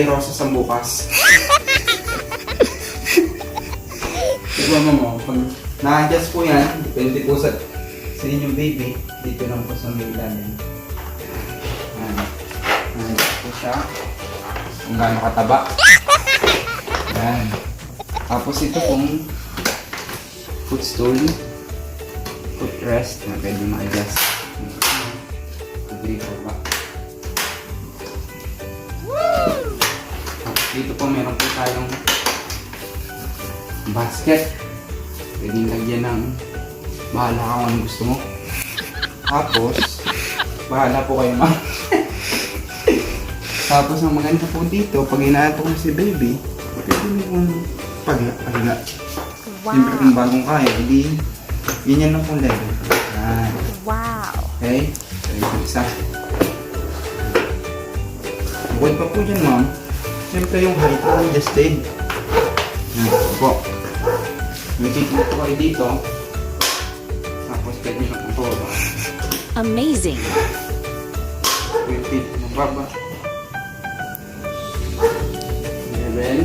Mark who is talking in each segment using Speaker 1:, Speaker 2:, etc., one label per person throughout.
Speaker 1: kulay rosas ang bukas. Diba mama, pag na-adjust po yan, depende po sa inyong baby, dito lang po sa may ilalim. Na-adjust po siya, kung gaano kataba. Yan. Tapos ito pong footstool, footrest na pwede ma-adjust. Agree po ba? Dito po meron po tayong basket. Pwedeng lagyan ng bahala ka kung anong gusto mo. Tapos, bahala po kayo ma. Tapos ang maganda po dito, pag inaantok mo si baby, pwede mo kong pagla.
Speaker 2: Wow.
Speaker 1: Siyempre kung bagong kaya, hindi ganyan lang pong level. Yan.
Speaker 2: Wow.
Speaker 1: Okay? So ito isa. Bukod pa po dyan ma'am, siyempre yung height na adjusted. Yan, ito po. May titignan po kayo dito. Tapos pwede nyo po ito.
Speaker 2: Amazing.
Speaker 1: Pwede magbaba. Level.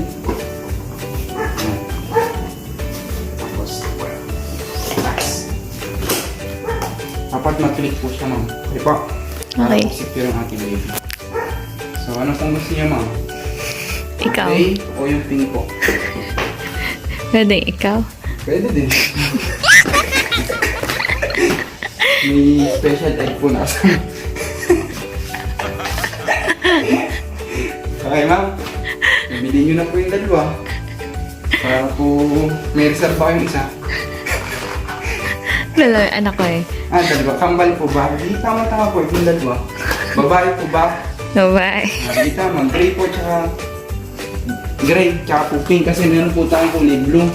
Speaker 1: Yan. Tapos, nice. Dapat mag-click po siya ma'am. Okay po. Para
Speaker 2: Okay.
Speaker 1: po secure ang ating baby. So ano pong gusto niya ma'am?
Speaker 2: Ikaw.
Speaker 1: Gray o yung pink po?
Speaker 2: Pwede, ikaw.
Speaker 1: Pwede din. May special egg po nasa. Okay ma'am, bibili nyo na po yung dalawa. Para po may reserve pa kayong isa.
Speaker 2: Dalawa yung anak ko eh.
Speaker 1: Dalawa. Kambal po ba? Hindi tama-tama po yung dalawa. Babae po ba?
Speaker 2: Bye-bye.
Speaker 1: Hindi tama. Gray po tsaka gray tsaka po pink kasi meron po tayong kulay blue.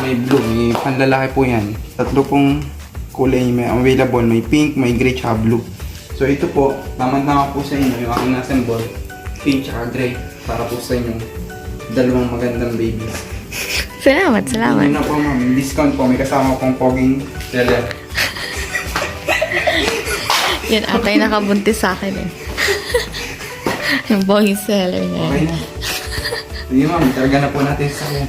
Speaker 1: May blue, may panlalaki po yan. Tatlo pong kulay may available. May pink, may gray, tsaka blue. So ito po, tama-tama po sa inyo yung aking assemble. Pink tsaka gray. Para po sa inyo dalawang magandang babies.
Speaker 2: Salamat, salamat.
Speaker 1: Hindi na po ma'am, discount po. May kasama pong poging seller.
Speaker 2: Yan ata yung nakabuntis sa akin eh. Yung boy seller na
Speaker 1: Okay
Speaker 2: yan.
Speaker 1: na. Sige ma'am, targa na po natin sa akin.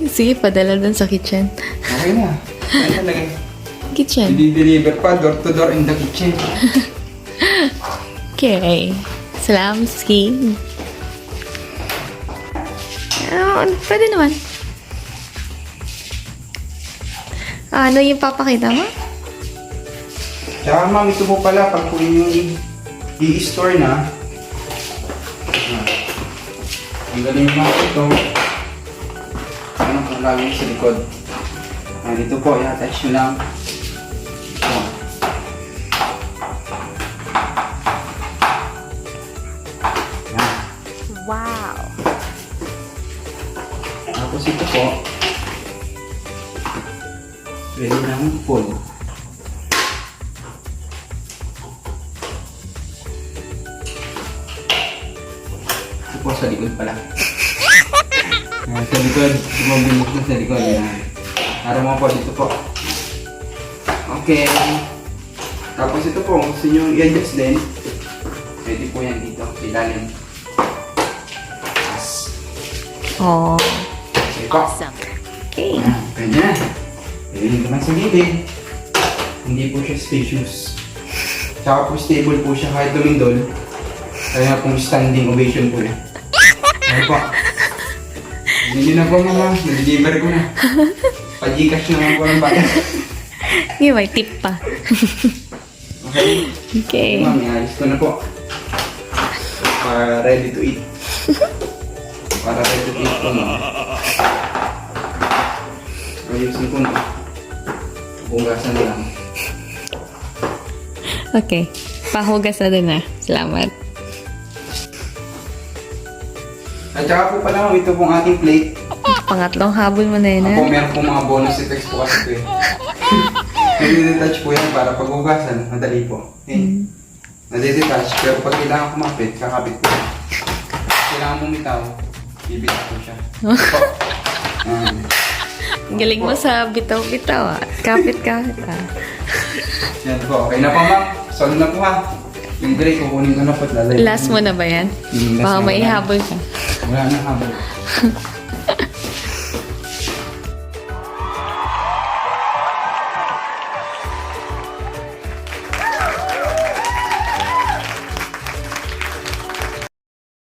Speaker 2: Sige, padala dun sa kitchen.
Speaker 1: Okay na. Ano talaga?
Speaker 2: Kitchen.
Speaker 1: I-deliver pa door to door in the kitchen.
Speaker 2: Okay. Salamat, Ski. Pwede naman. Ano yung papakita mo?
Speaker 1: Tsaka ma'am, ito po pala pag po yung i-store na. Ang galing mo ito. Ano kung lagay sa likod. Dito po, i-attach nyo lang. Yan.
Speaker 2: Wow.
Speaker 1: Tapos ito po, pwede nang pull. Ito po sa likod pala. Sa likod, bumabinok na sa likod. Yan. Para mo po dito po. Okay. Tapos ito po, gusto nyo i-adjust din. Pwede po yan dito, sa ilalim. Yes.
Speaker 2: Oh.
Speaker 1: Okay po.
Speaker 2: Okay.
Speaker 1: Yan, pwede na. Pwede rin naman sa gilid. Hindi po siya spacious. Tsaka po stable po siya kahit lumindol. Kaya pong standing ovation po. Okay po. Hindi na po mama. Nag-deliver ko na. Pa-Gcash naman po ng bayan.
Speaker 2: Yung may tip pa.
Speaker 1: Okay.
Speaker 2: Okay.
Speaker 1: Ma'am, ialis ko na po. Para ready to eat. Para ready to eat po ma'am. Ayusin ko na. Bugasan na lang.
Speaker 2: Okay. Pahugas na din na. Salamat.
Speaker 1: At saka po pala ma'am, ito pong ating plate.
Speaker 2: Pangatlong habol mo na yun,
Speaker 1: Ako
Speaker 2: ha?
Speaker 1: meron pong mga bonus effects po kasi ito eh. Nade-detach po yan para pag hugasan, madali po. Okay? Nade-detach, pero pag kailangan kumapit, kakapit po. Kailangan bumitaw, bibitaw po siya. Po.
Speaker 2: Ang galing mo sa bitaw-bitaw, ah. Kapit-kapit, ah.
Speaker 1: Yan po, okay na po ma'am. Solve na po ha. Yung gray, kukunin ko na po.
Speaker 2: Last mo na ba yan?
Speaker 1: Yung last
Speaker 2: Baka
Speaker 1: na
Speaker 2: may
Speaker 1: wala.
Speaker 2: habol ka.
Speaker 1: Wala nang habol.